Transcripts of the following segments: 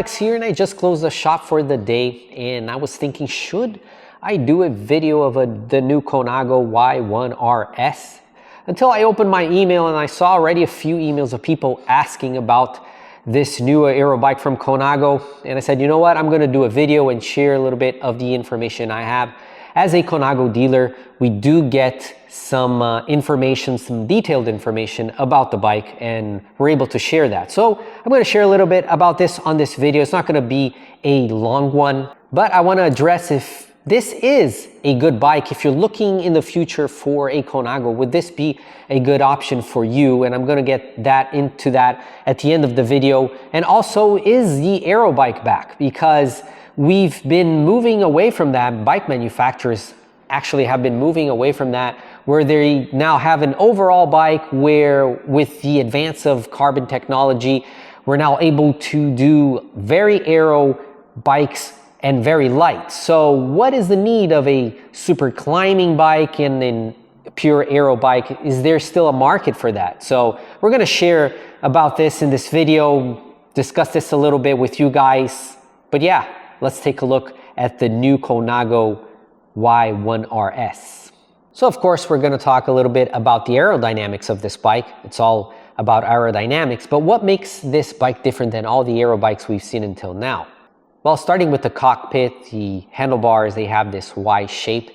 Aerobikes here, and I just closed the shop for the day, and I was thinking, should I do a video of the new Colnago Y1Rs? Until I opened my email and I saw already a few emails of people asking about this new aerobike from Colnago, and I said, you know what, I'm going to do a video and share a little bit of the information I have. As a Colnago dealer, we do get some information, some detailed information about the bike, and we're able to share that. So I'm going to share a little bit about this on this video. It's not going to be a long one, but I want to address if this is a good bike. If you're looking in the future for a Colnago, would this be a good option for you? And I'm going to get into that at the end of the video. And also, is the Aero bike back? Because we've been moving away from that. Bike manufacturers actually have been moving away from that, where they now have an overall bike where, with the advance of carbon technology, we're now able to do very aero bikes and very light. So what is the need of a super climbing bike and a pure aero bike? Is there still a market for that? So we're going to share about this in this video, discuss this a little bit with you guys. But yeah, let's take a look at the new Colnago Y1Rs. So of course, we're going to talk a little bit about the aerodynamics of this bike. It's all about aerodynamics, but what makes this bike different than all the aero bikes we've seen until now? Well, starting with the cockpit, the handlebars, they have this Y shape.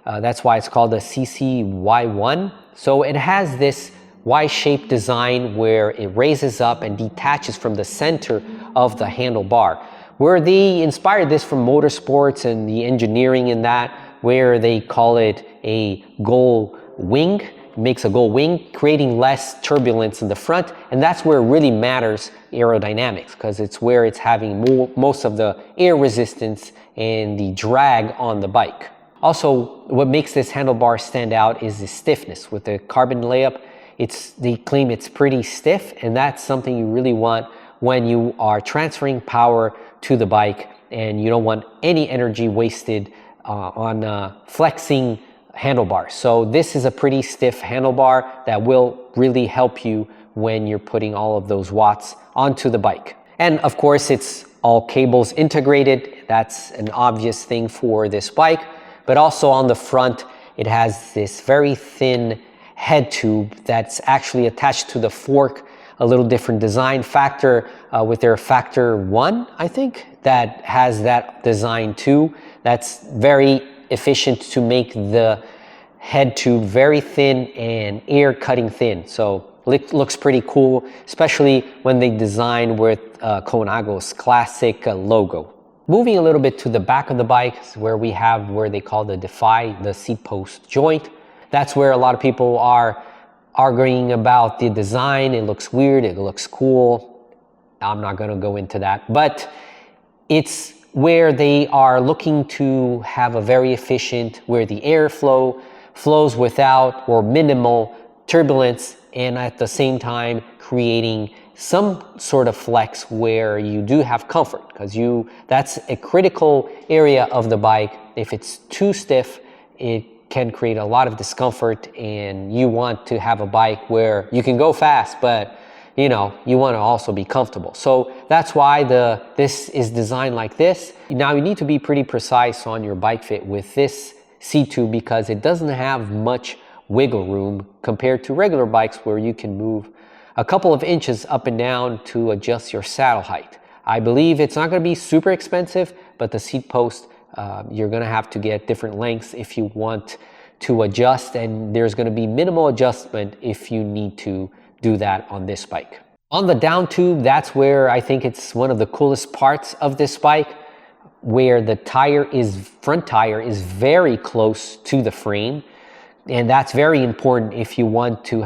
That's why it's called a CCY1. So it has this Y-shaped design where it raises up and detaches from the center of the handlebar, where they inspired this from motorsports and the engineering in that, where they call it a gull wing. It makes a gull wing, creating less turbulence in the front, and that's where it really matters aerodynamics, because it's where it's having most of the air resistance and the drag on the bike. Also, what makes this handlebar stand out is the stiffness. With the carbon layup, they claim it's pretty stiff, and that's something you really want when you are transferring power to the bike, and you don't want any energy wasted on flexing handlebars. So this is a pretty stiff handlebar that will really help you when you're putting all of those watts onto the bike. And of course, it's all cables integrated. That's an obvious thing for this bike. But also on the front, it has this very thin head tube that's actually attached to the fork. A little different design factor with their factor 1, I think, that has that design too. That's very efficient to make the head tube very thin and air cutting thin. So it looks pretty cool, especially when they design with Colnago's classic logo. Moving a little bit to the back of the bike, where we have where they call the Defy, the seat post joint. That's where a lot of people are arguing about the design. It looks weird, it looks cool. I'm not going to go into that, but it's where they are looking to have a very efficient, where the airflow flows without or minimal turbulence, and at the same time creating some sort of flex where you do have comfort, because that's a critical area of the bike. If it's too stiff, it can create a lot of discomfort, and you want to have a bike where you can go fast, but you want to also be comfortable. So that's why this is designed like this. Now you need to be pretty precise on your bike fit with this seat tube, because it doesn't have much wiggle room compared to regular bikes, where you can move a couple of inches up and down to adjust your saddle height. I believe it's not going to be super expensive, but the seat post, you're going to have to get different lengths if you want to adjust, and there's going to be minimal adjustment if you need to do that on this bike. On the down tube, that's where I think it's one of the coolest parts of this bike, where the front tire is very close to the frame, and that's very important if you want to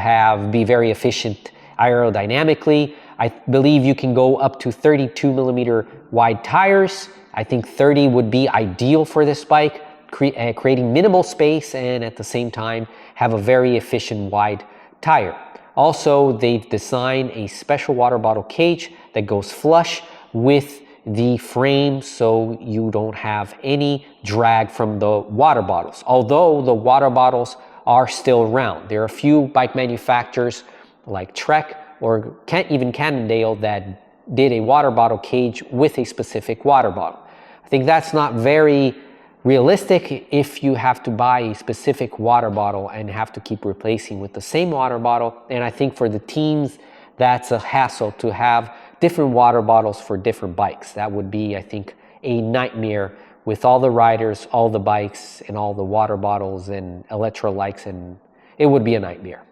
be very efficient aerodynamically. I believe you can go up to 32 millimeter wide tires. I think 30 would be ideal for this bike, creating minimal space and at the same time have a very efficient wide tire. Also, they've designed a special water bottle cage that goes flush with the frame, so you don't have any drag from the water bottles. Although the water bottles are still round. There are a few bike manufacturers like Trek or even Cannondale that did a water bottle cage with a specific water bottle. I think that's not very realistic if you have to buy a specific water bottle and have to keep replacing with the same water bottle. And I think for the teams, that's a hassle to have different water bottles for different bikes. That would be, I think, a nightmare with all the riders, all the bikes, and all the water bottles and electrolytes, and it would be a nightmare.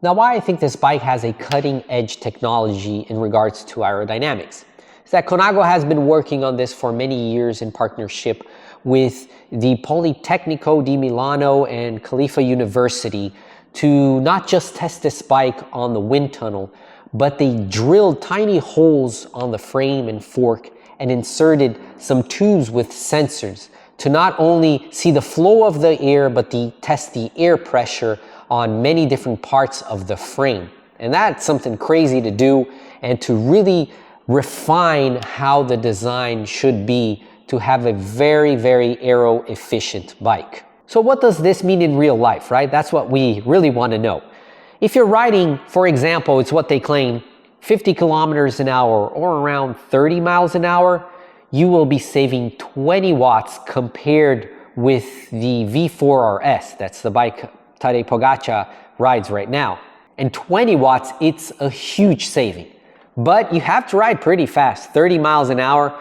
Now, why I think this bike has a cutting-edge technology in regards to aerodynamics is that Colnago has been working on this for many years in partnership with the Politecnico di Milano and Khalifa University to not just test this bike on the wind tunnel, but they drilled tiny holes on the frame and fork and inserted some tubes with sensors to not only see the flow of the air, but test the air pressure on many different parts of the frame. And that's something crazy to do and to really refine how the design should be to have a very, very aero efficient bike. So what does this mean in real life, right? That's what we really want to know. If you're riding, for example, it's what they claim, 50 kilometers an hour or around 30 miles an hour, you will be saving 20 watts compared with the V4RS. That's the bike Tadej Pogačar rides right now. And 20 watts, it's a huge saving. But you have to ride pretty fast. 30 miles an hour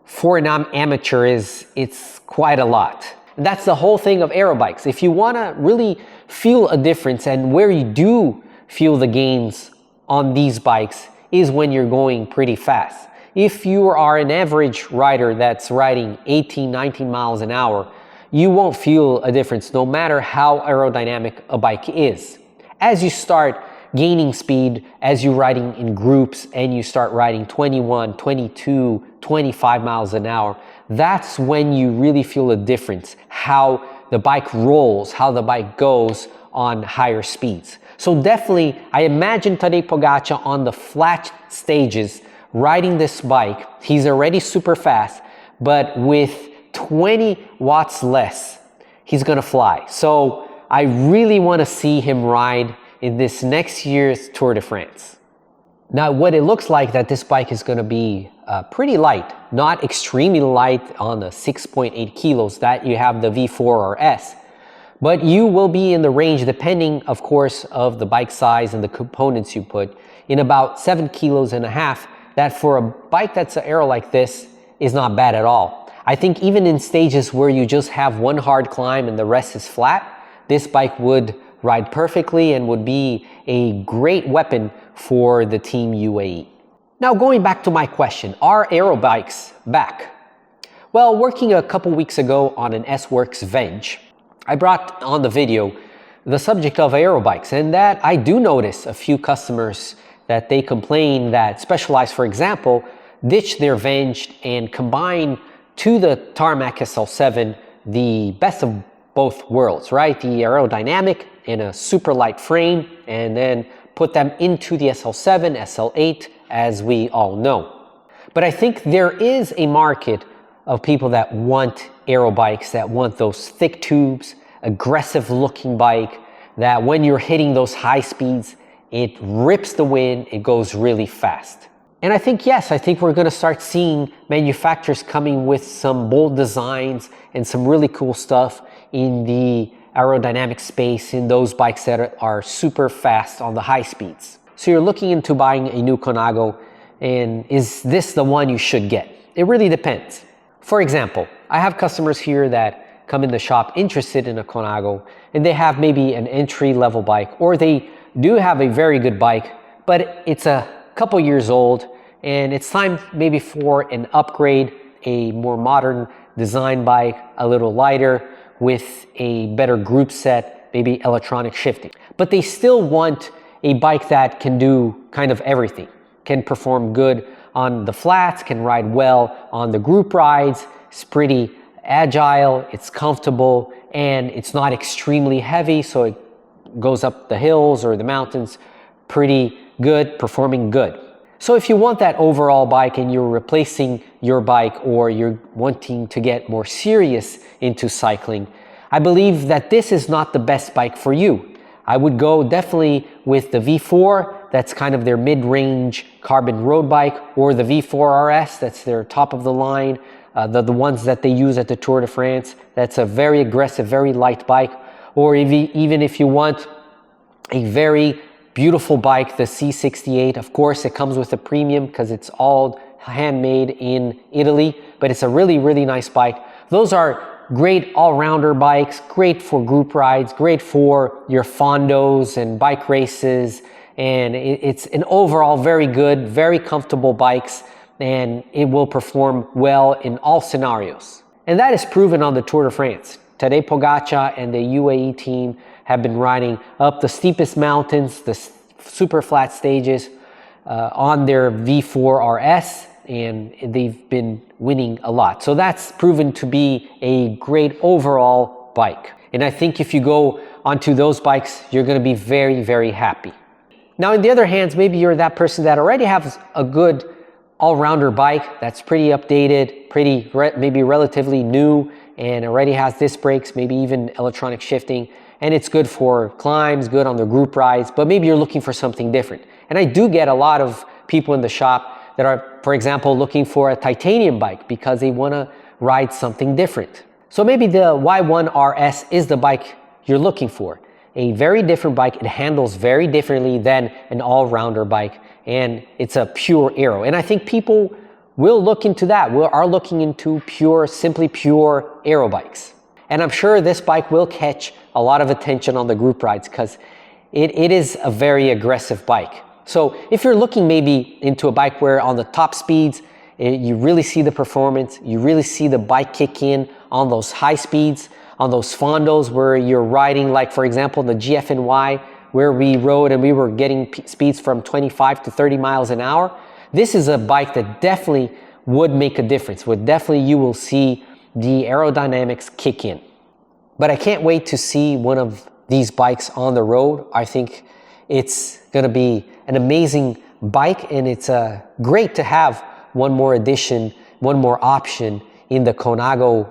for an amateur it's quite a lot. And that's the whole thing of aero bikes. If you want to really feel a difference, and where you do feel the gains on these bikes is when you're going pretty fast. If you are an average rider that's riding 18, 19 miles an hour, you won't feel a difference no matter how aerodynamic a bike is. As you start gaining speed, as you're riding in groups and you start riding 21, 22, 25 miles an hour, that's when you really feel a difference, how the bike rolls, how the bike goes on higher speeds. So definitely, I imagine Tadej Pogačar on the flat stages riding this bike. He's already super fast, but with 20 watts less, he's gonna fly. So I really wanna see him ride in this next year's Tour de France. Now, what it looks like that this bike is gonna be pretty light, not extremely light on the 6.8 kilos that you have the V4RS, but you will be in the range, depending, of course, of the bike size and the components you put, in about 7.5 kilos, that for a bike that's an aero like this is not bad at all. I think even in stages where you just have one hard climb and the rest is flat, this bike would ride perfectly and would be a great weapon for the Team UAE. Now, going back to my question, are aero bikes back? Well, working a couple weeks ago on an S-Works Venge, I brought on the video the subject of aero bikes, and that I do notice a few customers that they complain that Specialized, for example, ditch their Venge and combine to the Tarmac SL7 the best of both worlds, right? The aerodynamic in a super light frame, and then put them into the SL7, SL8, as we all know. But I think there is a market of people that want aero bikes, that want those thick tubes, aggressive looking bike, that when you're hitting those high speeds, it rips the wind, it goes really fast. And I think, yes, I think we're gonna start seeing manufacturers coming with some bold designs and some really cool stuff in the aerodynamic space in those bikes that are super fast on the high speeds. So you're looking into buying a new Colnago, and is this the one you should get? It really depends. For example, I have customers here that come in the shop interested in a Colnago, and they have maybe an entry-level bike, or they do have a very good bike, but it's a couple years old, and it's time maybe for an upgrade, a more modern design bike, a little lighter, with a better group set, maybe electronic shifting. But they still want a bike that can do kind of everything, can perform good on the flats, can ride well on the group rides, it's pretty agile, it's comfortable, and it's not extremely heavy, so it goes up the hills or the mountains pretty good, performing good. So if you want that overall bike and you're replacing your bike, or you're wanting to get more serious into cycling, I believe that this is not the best bike for you. I would go definitely with the V4, that's kind of their mid-range carbon road bike, or the V4RS, that's their top of the line, the ones that they use at the Tour de France. That's a very aggressive, very light bike. Or even if you want a very beautiful bike, the C68, of course it comes with a premium because it's all handmade in Italy, but it's a really, really nice bike. Those are great all-rounder bikes, great for group rides, great for your fondos and bike races, and it's an overall very good, very comfortable bikes, and it will perform well in all scenarios. And that is proven on the Tour de France. Tadej Pogacar and the UAE team have been riding up the steepest mountains, the super flat stages on their V4RS, and they've been winning a lot. So that's proven to be a great overall bike. And I think if you go onto those bikes, you're going to be very, very happy. Now, on the other hand, maybe you're that person that already has a good all-rounder bike that's pretty updated, maybe relatively new, and already has disc brakes, maybe even electronic shifting, and it's good for climbs, good on the group rides, but maybe you're looking for something different. And I do get a lot of people in the shop that are, for example, looking for a titanium bike because they want to ride something different. So maybe the Y1RS is the bike you're looking for. A very different bike. It handles very differently than an all-rounder bike, and it's a pure aero. And I think people will look into that. We are looking into simply pure aero bikes. And I'm sure this bike will catch a lot of attention on the group rides because it is a very aggressive bike. So if you're looking maybe into a bike where on the top speeds, you really see the performance, you really see the bike kick in on those high speeds, on those fondos where you're riding, like for example, the GFNY, where we rode and we were getting speeds from 25 to 30 miles an hour. This is a bike that definitely would make a difference. You will see the aerodynamics kick in. But I can't wait to see one of these bikes on the road. I think it's going to be an amazing bike, and it's great to have one more addition, one more option in the Colnago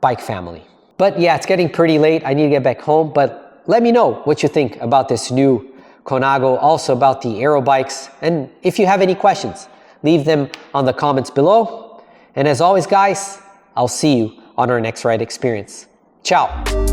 bike family. But yeah, it's getting pretty late. I need to get back home, but let me know what you think about this new Colnago, also about the aero bikes. And if you have any questions, leave them on the comments below. And as always, guys, I'll see you on our next ride experience. Ciao.